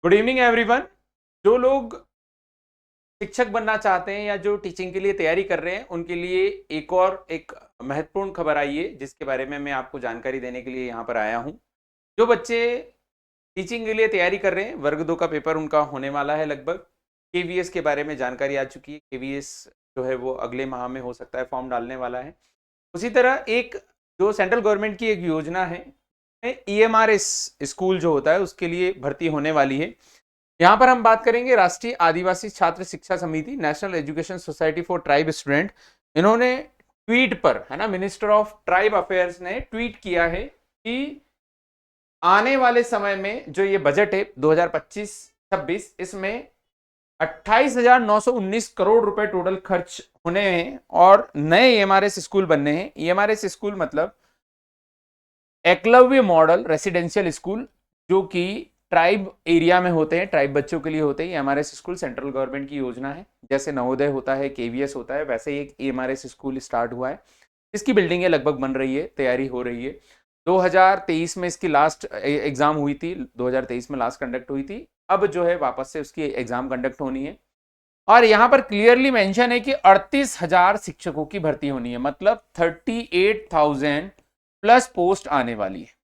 Good evening everyone. जो लोग शिक्षक बनना चाहते हैं या जो टीचिंग के लिए तैयारी कर रहे हैं उनके लिए एक महत्वपूर्ण खबर आई है जिसके बारे में मैं आपको जानकारी देने के लिए यहाँ पर आया हूँ। जो बच्चे टीचिंग के लिए तैयारी कर रहे हैं, वर्ग 2 का पेपर उनका होने वाला है। लगभग केवीएस के बारे में जानकारी आ चुकी है। केवीएस जो है वो अगले माह में हो सकता है फॉर्म डालने वाला है। उसी तरह एक जो सेंट्रल गवर्नमेंट की एक योजना है, ईएमआरएस स्कूल जो होता है उसके लिए भर्ती होने वाली है। यहाँ पर हम बात करेंगे राष्ट्रीय आदिवासी छात्र शिक्षा समिति, national education society for tribe student. इन्होंने ट्वीट पर, है ना, मिनिस्टर ऑफ ट्राइब अफेयर्स ने ट्वीट किया है कि आने वाले समय में जो ये बजट है 2025-26, इसमें 28,919 करोड़ रुपए टोटल खर्च होने हैं और नए ईएमआरएस स्कूल बनने हैं। ईएमआरएस स्कूल मतलब एकलव्य मॉडल रेसिडेंशियल स्कूल, जो कि ट्राइब एरिया में होते हैं, ट्राइब बच्चों के लिए होते हैं। ईएमआरएस स्कूल सेंट्रल गवर्नमेंट की योजना है। जैसे नवोदय होता है, केवीएस होता है, वैसे ही एक ईएमआरएस स्कूल स्टार्ट हुआ है। इसकी बिल्डिंग लगभग बन रही है, तैयारी हो रही है। 2023 में इसकी लास्ट एग्जाम हुई थी, 2023 में लास्ट कंडक्ट हुई थी। अब जो है वापस से उसकी एग्जाम कंडक्ट होनी है और यहां पर क्लियरली मेंशन है कि 38,000 शिक्षकों की भर्ती होनी है, मतलब 38,000 प्लस पोस्ट आने वाली है।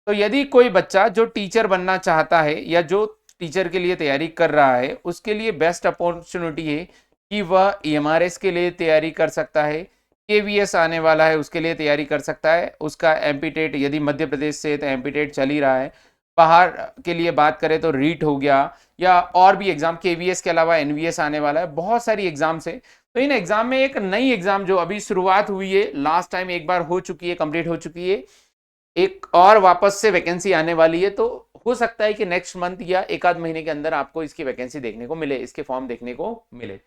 तो यदि कोई बच्चा जो टीचर बनना चाहता है या जो टीचर के लिए तैयारी कर रहा है, उसके लिए बेस्ट अपॉर्चुनिटी है कि वह ईएमआरएस के लिए तैयारी कर सकता है, केवीएस आने वाला है उसके लिए तैयारी कर सकता है। उसका एमपीटेट यदि मध्य प्रदेश से तो एमपीटेट चल ही रहा है। बाहर के लिए बात करें तो रीट हो गया या और भी एग्जाम, केवीएस के अलावा एनवीएस आने वाला है, बहुत सारी एग्जाम्स है। तो इन एग्जाम में एक नई एग्जाम जो अभी शुरुआत हुई है, लास्ट टाइम एक बार हो चुकी है, कंप्लीट हो चुकी है, एक और वापस से वैकेंसी आने वाली है। तो हो सकता है कि नेक्स्ट मंथ या एक आध महीने के अंदर आपको इसकी वैकेंसी देखने को मिले, इसके फॉर्म देखने को मिले।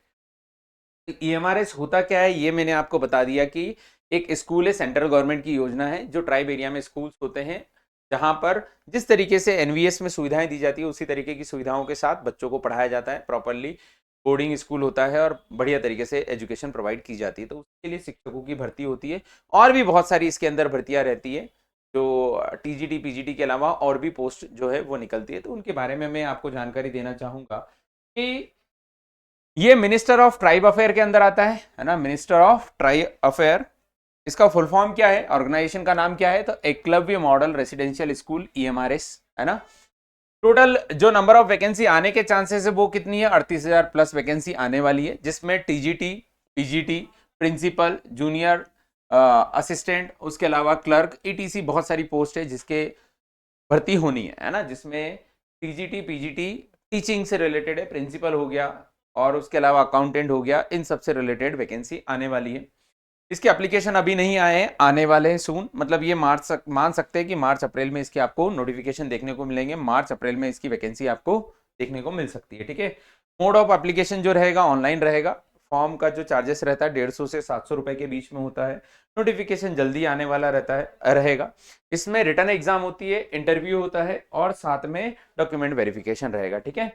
ईएमआरएस होता क्या है ये मैंने आपको बता दिया कि एक स्कूल है, सेंट्रल गवर्नमेंट की योजना है। जो ट्राइब एरिया में स्कूल्स होते हैं जहां पर जिस तरीके से एनवीएस में सुविधाएं दी जाती है उसी तरीके की सुविधाओं के साथ बच्चों को पढ़ाया जाता है। प्रॉपरली बोर्डिंग स्कूल होता है और बढ़िया तरीके से एजुकेशन प्रोवाइड की जाती है। तो उसके लिए शिक्षकों की भर्ती होती है और भी बहुत सारी इसके अंदर भर्तियां रहती है। जो टीजीटी पीजीटी के अलावा और भी पोस्ट जो है वो निकलती है। तो उनके बारे में मैं आपको जानकारी देना चाहूंगा कि ये मिनिस्टर ऑफ ट्राइब अफेयर के अंदर आता है ना, मिनिस्टर ऑफ ट्राइब अफेयर। इसका फुल फॉर्म क्या है, ऑर्गेनाइजेशन का नाम क्या है, तो Eklavya model residential school, EMRS, है ना। टोटल जो नंबर ऑफ वैकेंसी आने के चांसेस है वो कितनी है, 38,000 प्लस वैकेंसी आने वाली है, जिसमें TGT PGT, principal, junior assistant, उसके अलावा क्लर्क, ईटीसी बहुत सारी पोस्ट है जिसके भर्ती होनी है ना। जिसमें टीजीटी पीजीटी टीचिंग से रिलेटेड है, प्रिंसिपल हो गया और उसके अलावा अकाउंटेंट हो गया, इन सबसे रिलेटेड वैकेंसी आने वाली है। इसके एप्लीकेशन अभी नहीं आए हैं, आने वाले हैं सून। मतलब ये मान सकते हैं कि मार्च अप्रैल में इसके आपको नोटिफिकेशन देखने को मिलेंगे। मार्च अप्रैल में इसकी वैकेंसी आपको देखने को मिल सकती है, ठीक है। मोड ऑफ एप्लीकेशन जो रहेगा ऑनलाइन रहेगा। फॉर्म का जो चार्जेस रहता है 150 से 700 रुपए के बीच में होता है। नोटिफिकेशन जल्दी आने वाला रहता है रहेगा। इसमें रिटर्न एग्जाम होती है, इंटरव्यू होता है और साथ में डॉक्यूमेंट वेरिफिकेशन रहेगा, ठीक है।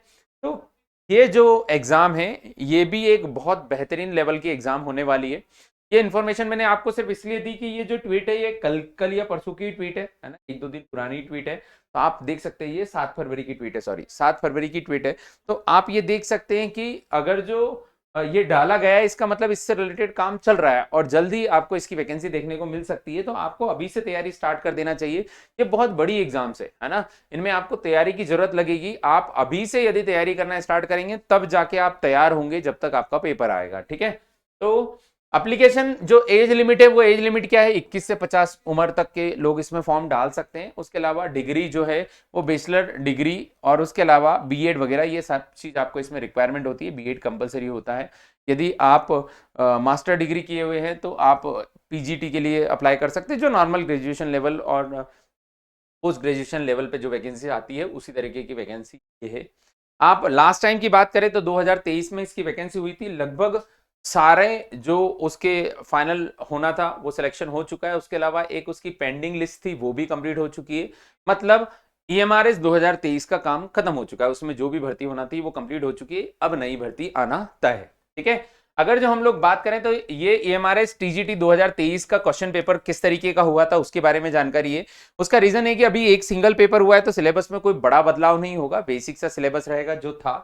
तो ये जो एग्जाम है ये भी एक बहुत बेहतरीन लेवल की एग्जाम होने वाली है। ये इन्फॉर्मेशन मैंने आपको सिर्फ इसलिए दी कि ये जो ट्वीट है ये कल या परसों की ट्वीट है ना, एक दो दिन पुरानी ट्वीट है। तो आप देख सकते हैं ये 7 फरवरी की ट्वीट है, सॉरी 7 फरवरी की ट्वीट है। तो आप ये देख सकते हैं कि अगर जो ये डाला गया है इसका मतलब इससे रिलेटेड काम चल रहा है और जल्दी आपको इसकी वैकेंसी देखने को मिल सकती है। तो आपको अभी से तैयारी स्टार्ट कर देना चाहिए। ये बहुत बड़ी एग्जाम्स है ना, इनमें आपको तैयारी की जरूरत लगेगी। आप अभी से यदि तैयारी करना स्टार्ट करेंगे तब जाके आप तैयार होंगे जब तक आपका पेपर आएगा, ठीक है। तो एप्लीकेशन जो एज लिमिट है वो एज लिमिट क्या है, 21 से 50 उम्र तक के लोग इसमें फॉर्म डाल सकते हैं। उसके अलावा डिग्री जो है वो बैचलर डिग्री और उसके अलावा बीएड वगैरह ये सब चीज आपको इसमें रिक्वायरमेंट होती है। बीएड कंपलसरी होता है। यदि आप मास्टर डिग्री किए हुए हैं तो आप पीजीटी के लिए अप्लाई कर सकते हैं, जो नॉर्मल ग्रेजुएशन लेवल और पोस्ट ग्रेजुएशन लेवल पे जो वैकेंसी आती है उसी तरीके की वैकेंसी ये है। आप लास्ट टाइम की बात करें तो 2023 में इसकी वैकेंसी हुई थी। लगभग सारे जो उसके फाइनल होना था वो सिलेक्शन हो चुका है। उसके अलावा एक उसकी पेंडिंग लिस्ट थी वो भी कंप्लीट हो चुकी है। मतलब ईएमआरएस 2023 का काम खत्म हो चुका है, उसमें जो भी भर्ती होना थी वो कंप्लीट हो चुकी है। अब नई भर्ती आना तय है, ठीक है। अगर जो हम लोग बात करें तो ये एएमआरएस टीजीटी 2023 का क्वेश्चन पेपर किस तरीके का हुआ था उसके बारे में जानकारी है। उसका रीजन है कि अभी एक सिंगल पेपर हुआ है तो सिलेबस में कोई बड़ा बदलाव नहीं होगा, बेसिक सा सिलेबस रहेगा जो था।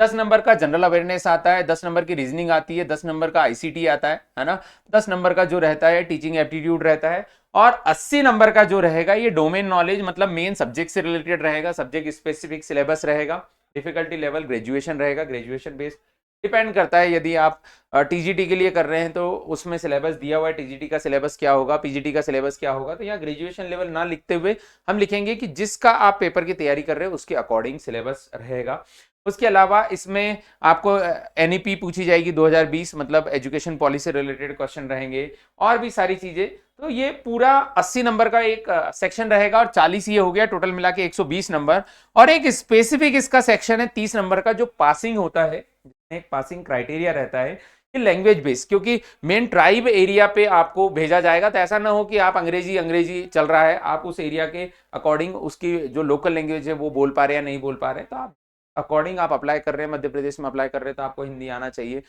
10 नंबर का जनरल अवेयरनेस आता है, 10 नंबर की रीजनिंग आती है, 10 नंबर का आईसीटी आता है ना, 10 नंबर का जो रहता है टीचिंग एप्टीट्यूड रहता है, और 80 नंबर का जो रहेगा ये डोमेन नॉलेज मतलब मेन सब्जेक्ट से रिलेटेड रहेगा, सब्जेक्ट स्पेसिफिक सिलेबस रहेगा। डिफिकल्टी लेवल ग्रेजुएशन रहेगा, ग्रेजुएशन बेस्ड डिपेंड करता है। यदि आप टीजीटी के लिए कर रहे हैं तो उसमें सिलेबस दिया हुआ है, टीजीटी का सिलेबस क्या होगा, पीजीटी का सिलेबस क्या होगा, तो यहाँ ग्रेजुएशन लेवल ना लिखते हुए हम लिखेंगे कि जिसका आप पेपर की तैयारी कर रहे हो उसके अकॉर्डिंग सिलेबस रहेगा। उसके अलावा इसमें आपको एनईपी पूछी जाएगी 2020, मतलब एजुकेशन पॉलिसी रिलेटेड क्वेश्चन रहेंगे और भी सारी चीजें। तो ये पूरा 80 नंबर का एक सेक्शन रहेगा और 40 ये हो गया, टोटल मिला के 120 नंबर। और एक स्पेसिफिक इसका सेक्शन है 30 नंबर का जो पासिंग होता है, एक पासिंग क्राइटेरिया रहता है कि लैंग्वेज बेस्ड, क्योंकि मेन ट्राइब एरिया पे आपको भेजा जाएगा। तो ऐसा ना हो कि आप अंग्रेजी अंग्रेजी चल रहा है, आप उस एरिया के अकॉर्डिंग उसकी जो लोकल लैंग्वेज है वो बोल पा रहे हैं या नहीं बोल पा रहे हैं, तो आप अकॉर्डिंग आप अप्लाई कर रहे हैं, मध्य प्रदेश में अप्लाई कर रहे हैं तो आपको हिंदी आना चाहिए।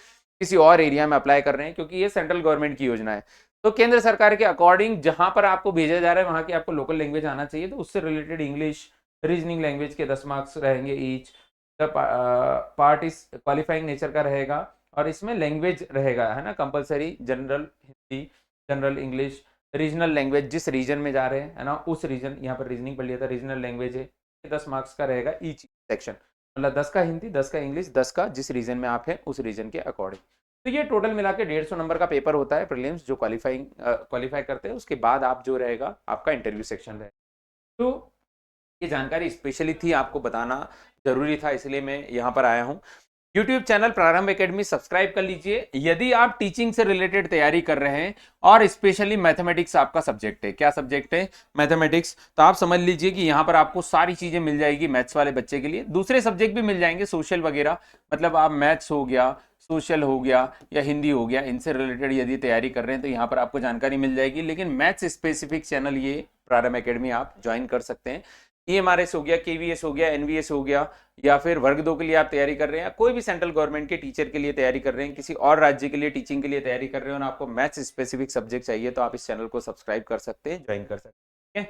किसी और एरिया में अप्लाई कर रहे हैं क्योंकि ये सेंट्रल गवर्नमेंट की योजना है, तो केंद्र सरकार के अकॉर्डिंग जहां पर आपको भेजा जा रहा है वहां की आपको लोकल लैंग्वेज आना चाहिए। तो उससे रिलेटेड इंग्लिश रीजनिंग लैंग्वेज के 10 मार्क्स रहेंगे ईच। पार्ट इस क्वालिफाइंग नेचर का रहेगा और इसमें लैंग्वेज रहेगा है ना compulsory, general Hindi, general English, regional language जिस रीजन में जा रहे हैं है ना उस रीजन, यहाँ पर रीजनिंग पढ़ लिया था, रीजनल लैंग्वेज है, 10 मार्क्स का रहेगा ईच सेक्शन, मतलब 10 का हिंदी, 10 का इंग्लिश, 10 का जिस रीजन में आप हैं उस रीजन के अकॉर्डिंग। तो ये टोटल मिला के 150 नंबर का पेपर होता है प्रीलिम्स, जो क्वालिफाई करते हैं उसके बाद आप जो रहेगा आपका इंटरव्यू सेक्शन रहेगा। तो ये जानकारी स्पेशली थी, आपको बताना जरूरी था, इसलिए मैं यहाँ पर आया हूँ। यूट्यूब चैनल प्रारंभ एकेडमी सब्सक्राइब कर लीजिए यदि आप टीचिंग से रिलेटेड तैयारी कर रहे हैं और स्पेशली मैथमेटिक्स आपका सब्जेक्ट है। क्या सब्जेक्ट है? मैथमेटिक्स। तो आप समझ लीजिए कि यहाँ पर आपको सारी चीजें मिल जाएगी मैथ्स वाले बच्चे के लिए, दूसरे सब्जेक्ट भी मिल जाएंगे सोशल वगैरह, मतलब आप मैथ्स हो गया, सोशल हो गया या हिंदी हो गया, इनसे रिलेटेड यदि तैयारी कर रहे हैं तो यहाँ पर आपको जानकारी मिल जाएगी। लेकिन मैथ्स स्पेसिफिक चैनल ये प्रारंभ एकेडमी आप ज्वाइन कर सकते हैं। ईएमआरएस हो गया, केवीएस हो गया, एनवीएस हो गया, या फिर वर्ग 2 के लिए आप तैयारी कर रहे हैं, कोई भी सेंट्रल गवर्नमेंट के टीचर के लिए तैयारी कर रहे हैं, किसी और राज्य के लिए टीचिंग के लिए तैयारी कर रहे हो और आपको मैथ्स स्पेसिफिक सब्जेक्ट चाहिए तो आप इस चैनल को सब्सक्राइब कर सकते हैं, ज्वाइन कर सकते हैं।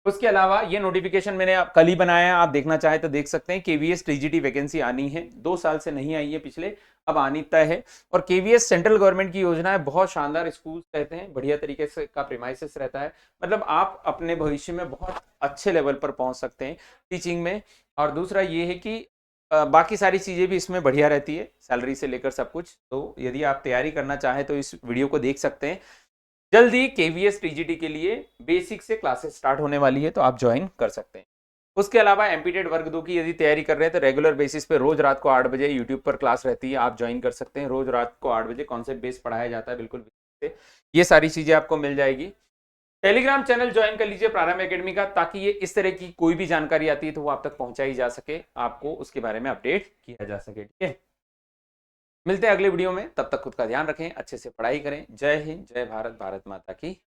उसके अलावा ये नोटिफिकेशन मैंने कल ही बनाया है, आप देखना चाहे तो देख सकते हैं। केवीएस टीजीटी वैकेंसी आनी है, 2 साल से नहीं आई है पिछले, अब आनी तय है। और केवीएस सेंट्रल गवर्नमेंट की योजना है, बहुत शानदार स्कूल रहते हैं, बढ़िया तरीके से का प्रीमाइसेस रहता है, मतलब आप अपने भविष्य में बहुत अच्छे लेवल पर पहुंच सकते हैं टीचिंग में। और दूसरा ये है कि बाकी सारी चीजें भी इसमें बढ़िया रहती है, सैलरी से लेकर सब कुछ। तो यदि आप तैयारी करना चाहें तो इस वीडियो को देख सकते हैं। जल्दी केवीएस टीजीटी के लिए बेसिक से क्लासेस स्टार्ट होने वाली है, तो आप ज्वाइन कर सकते हैं। उसके अलावा एमपीटेड वर्ग 2 की यदि तैयारी कर रहे हैं तो रेगुलर बेसिस पे रोज रात को 8 बजे यूट्यूब पर क्लास रहती है, आप ज्वाइन कर सकते हैं। रोज रात को 8 बजे कॉन्सेप्ट बेस पढ़ाया जाता है, बिल्कुल ये सारी चीजें आपको मिल जाएगी। टेलीग्राम चैनल ज्वाइन कर लीजिए प्रारंभ एकेडमी का, ताकि ये इस तरह की कोई भी जानकारी आती है तो वो आप तक पहुंचाई जा सके, आपको उसके बारे में अपडेट किया जा सके। ठीक है, मिलते हैं अगले वीडियो में, तब तक खुद का ध्यान रखें, अच्छे से पढ़ाई करें। जय हिंद, जय भारत, भारत माता की।